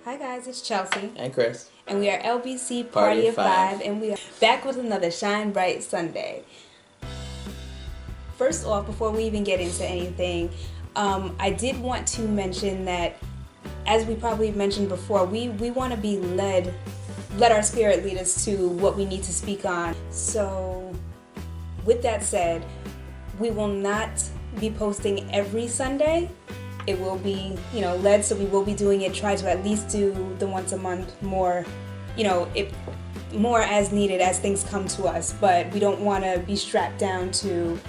Hi guys, it's Chelsea. And Chris. And we are LBC Party of Five, and we are back with another ShineBright Sunday. First off, before we even get into anything, I did want to mention that, as we probably mentioned before, we want to be let our spirit lead us to what we need to speak on. So, with that said, we will not be posting every Sunday. It will be, led, so we will be doing it, try to at least do the once a month more, more as needed as things come to us. But we don't want to be strapped down to,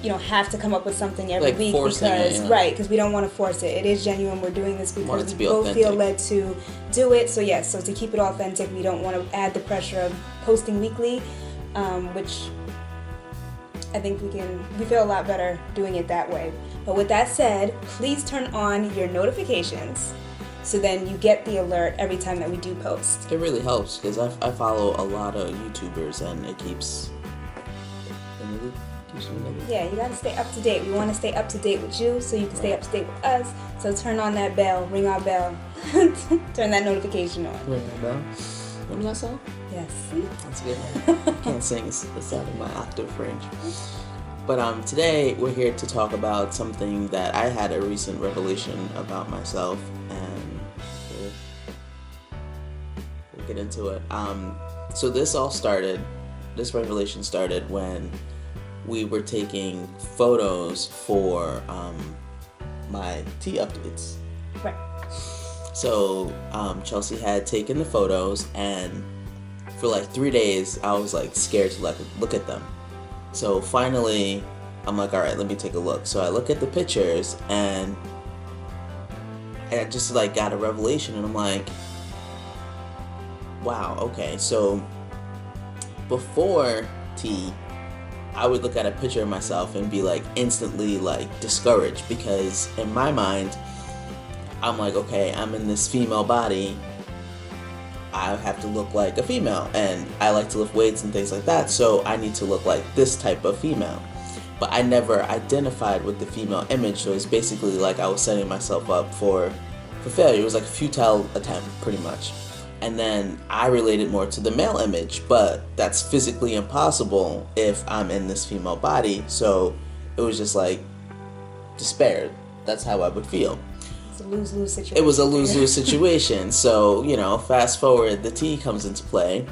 have to come up with something every week because we don't want to force it. It is genuine. We're doing this because we both feel led to do it. So yes, so to keep it authentic, we don't want to add the pressure of posting weekly, which I think we feel a lot better doing it that way. But with that said, please turn on your notifications so then you get the alert every time that we do post. It really helps because I follow a lot of YouTubers and it keeps me in the loop. Yeah, you gotta stay up to date. We want to stay up to date with you so you can stay up to date with us. So turn on that bell, ring our bell, turn that notification on. Ring our bell? Remember that song? Yes. That's a good one. I can't sing, it's out of my octave range. But today we're here to talk about something that I had a recent revelation about myself, and we'll get into it. So this revelation started when we were taking photos for my tea updates. Right. So Chelsea had taken the photos, and for like 3 days I was like scared to look at them. So finally I'm like, all right, let me take a look. So I look at the pictures and I just like got a revelation, and I'm like, wow, okay. So before tea, I would look at a picture of myself and be like instantly like discouraged, because in my mind I'm like, okay, I'm in this female body, I have to look like a female, and I like to lift weights and things like that, so I need to look like this type of female. But I never identified with the female image, so it's basically like I was setting myself up for failure. It was like a futile attempt, pretty much. And then I related more to the male image, but that's physically impossible if I'm in this female body, so it was just like despair. That's how I would feel. It's a lose-lose situation. It was a lose-lose situation. So, fast forward, the tea comes into play.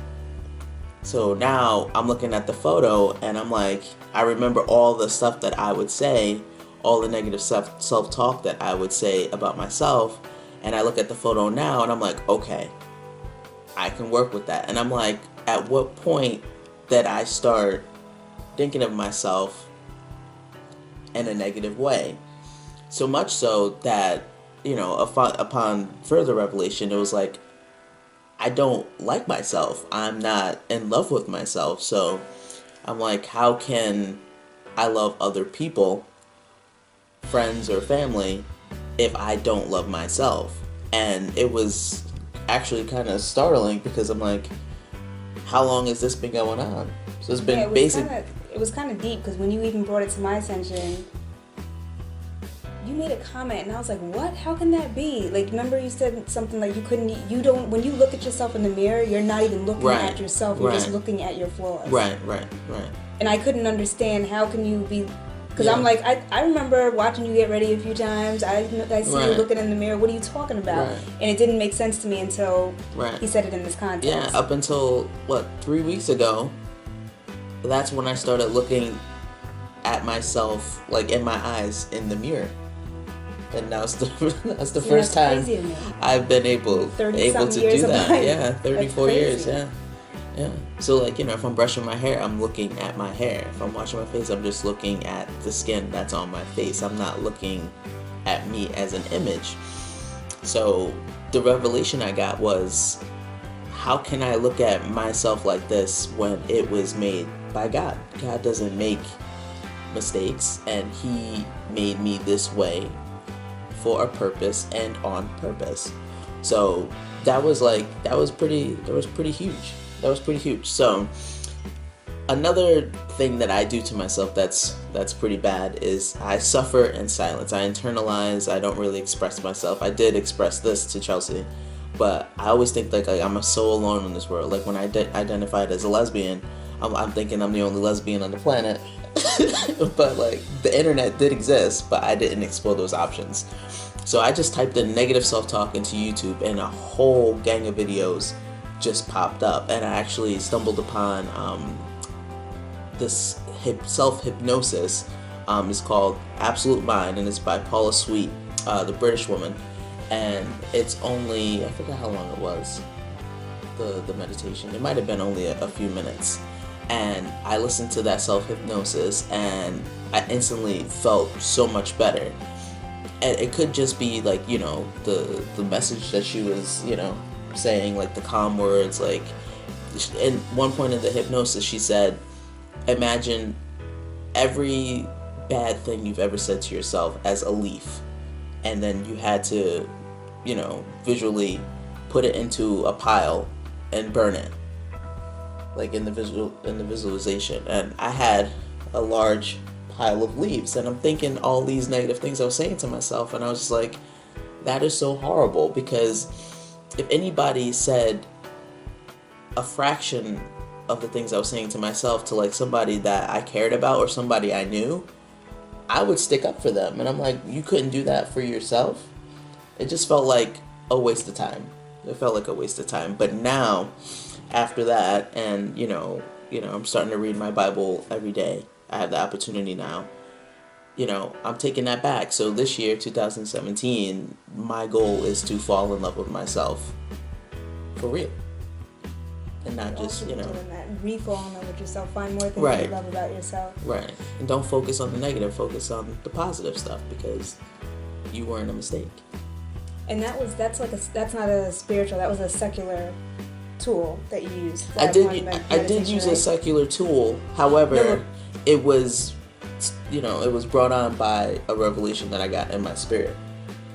So now I'm looking at the photo and I'm like, I remember all the stuff that I would say, all the negative self-talk that I would say about myself. And I look at the photo now and I'm like, okay, I can work with that. And I'm like, at what point did I start thinking of myself in a negative way? So much so that, upon further revelation, it was like, I don't like myself. I'm not in love with myself. So I'm like, how can I love other people, friends or family, if I don't love myself? And it was actually kind of startling, because I'm like, how long has this been going on? So it's been it was kind of deep, because when you even brought it to my attention, you made a comment and I was like, what? How can that be? Like, remember you said something like when you look at yourself in the mirror, you're not even looking at yourself, you're just looking at your flaws. Right. And I couldn't understand, how can you be, because I'm like, I remember watching you get ready a few times, I see you looking in the mirror, what are you talking about? And it didn't make sense to me until he said it in this context. Yeah, up until, 3 weeks ago, that's when I started looking at myself, like in my eyes, in the mirror. And that's the first time I've been able to do that. Yeah, 34 years, yeah. So if I'm brushing my hair, I'm looking at my hair. If I'm washing my face, I'm just looking at the skin that's on my face. I'm not looking at me as an image. So the revelation I got was, how can I look at myself like this when it was made by God? God doesn't make mistakes, and He made me this way for a purpose and on purpose. So that was pretty huge. So another thing that I do to myself that's pretty bad is I suffer in silence. I internalize, I don't really express myself. I did express this to Chelsea, but I always think like I'm so alone in this world. Like when I identified as a lesbian, I'm thinking I'm the only lesbian on the planet. But like the internet did exist, but I didn't explore those options. So I just typed in negative self-talk into YouTube, and a whole gang of videos just popped up, and I actually stumbled upon this self-hypnosis. It's called Absolute Mind, and it's by Paula Sweet, the British woman, and it's only, I forgot how long it was, the meditation. It might have been only a few minutes, and I listened to that self-hypnosis, and I instantly felt so much better. And it could just be like, you know, the message that she was, you know, saying, like the calm words. Like, in one point in the hypnosis, she said, imagine every bad thing you've ever said to yourself as a leaf, and then you had to, you know, visually put it into a pile and burn it, like in the visualization. And I had a large pile of leaves, and I'm thinking all these negative things I was saying to myself, and I was just like, that is so horrible, because if anybody said a fraction of the things I was saying to myself to like somebody that I cared about or somebody I knew, I would stick up for them. And I'm like, you couldn't do that for yourself? It just felt like a waste of time. It felt like a waste of time. But now, after that, and you know, I'm starting to read my Bible every day. I have the opportunity now. You know, I'm taking that back. So this year, 2017, my goal is to fall in love with myself for real, and not just, you know, doing that. Re-fall in love with yourself. Find more things right. you love about yourself. Right, and don't focus on the negative. Focus on the positive stuff, because you weren't a mistake. And that's not a spiritual. That was a secular tool that you used. I did use a secular tool. However, it was, you know, it was brought on by a revelation that I got in my spirit.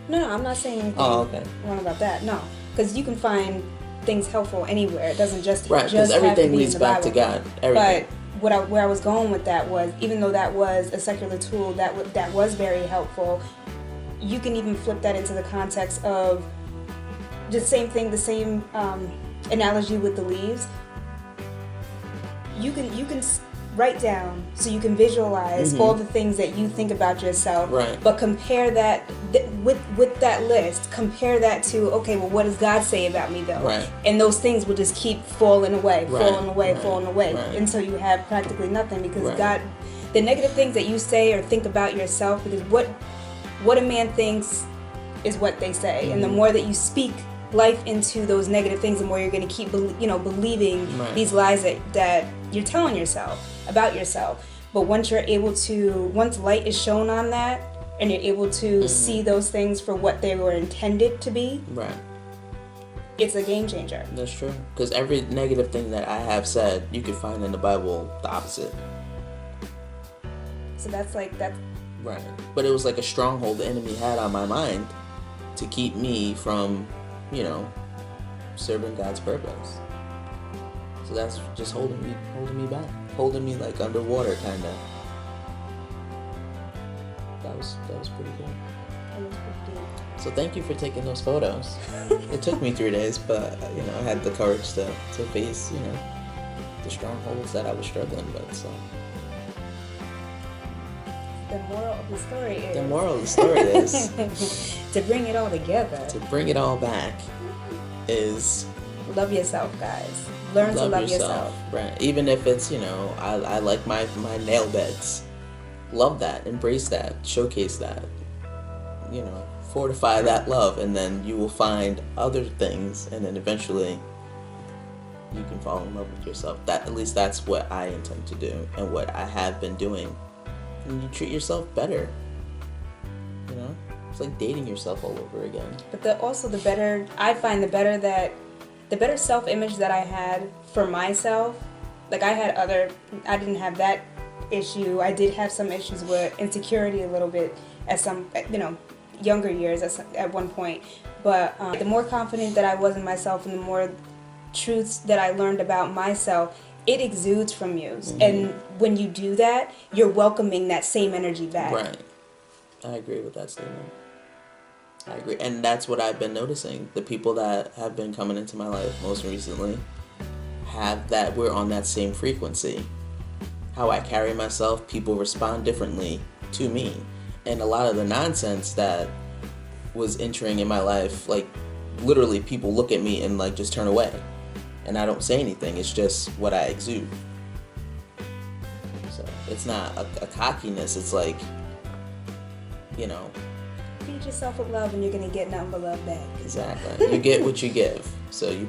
No, I'm not saying anything okay. wrong about that. No, because you can find things helpful anywhere. It doesn't just right, because everything leads back to God. Everything. But where I was going with that was, even though that was a secular tool that was very helpful, you can even flip that into the context of the same thing, the same analogy with the leaves. You can write down, so you can visualize all the things that you think about yourself, right. But compare that with that list, compare that to, okay, well, what does God say about me though? Right. And those things will just keep falling away, right. falling away right. until you have practically nothing, because right. God, the negative things that you say or think about yourself, because what a man thinks is what they say, and the more that you speak life into those negative things, the more you're going to keep believing right. these lies that you're telling yourself about yourself. But once light is shown on that, and you're able to see those things for what they were intended to be, right, it's a game changer. That's true, because every negative thing that I have said, you can find in the Bible the opposite. So that's right. But it was like a stronghold the enemy had on my mind to keep me from, you know, serving God's purpose. So that's just holding me back, holding me like underwater, kind of. That was pretty good. So thank you for taking those photos. It took me 3 days, but you know, I had the courage to face, you know, the strongholds that I was struggling with. So the moral of the story is. The moral of the story is to bring it all together. To bring it all back is love yourself, guys. Learn to love yourself. Right. Even if it's, you know, I like my nail beds. Love that. Embrace that. Showcase that. You know, fortify that love, and then you will find other things, and then eventually you can fall in love with yourself. At least that's what I intend to do, and what I have been doing. And you treat yourself better. You know? It's like dating yourself all over again. But the better self-image that I had for myself, like I didn't have that issue. I did have some issues with insecurity a little bit at some, you know, younger years at one point. But the more confident that I was in myself, and the more truths that I learned about myself, it exudes from you. And when you do that, you're welcoming that same energy back. Right. I agree with that statement. I agree. And that's what I've been noticing. The people that have been coming into my life most recently we're on that same frequency. How I carry myself, people respond differently to me. And a lot of the nonsense that was entering in my life, like literally people look at me and like just turn away. And I don't say anything. It's just what I exude. So it's not a cockiness. It's like, you know. Feed yourself with love and you're going to get nothing but love back. Exactly. You get what you give. So you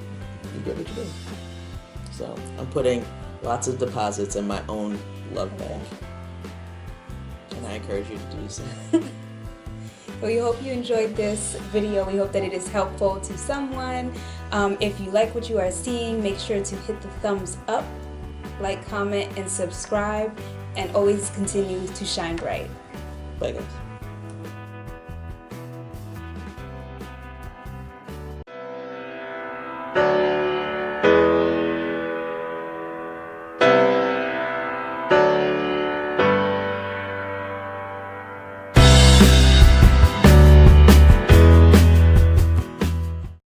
get what you give. So I'm putting lots of deposits in my own love bank. And I encourage you to do so. Well, we hope you enjoyed this video. We hope that it is helpful to someone. If you like what you are seeing, make sure to hit the thumbs up, like, comment, and subscribe. And always continue to shine bright. Bye, guys.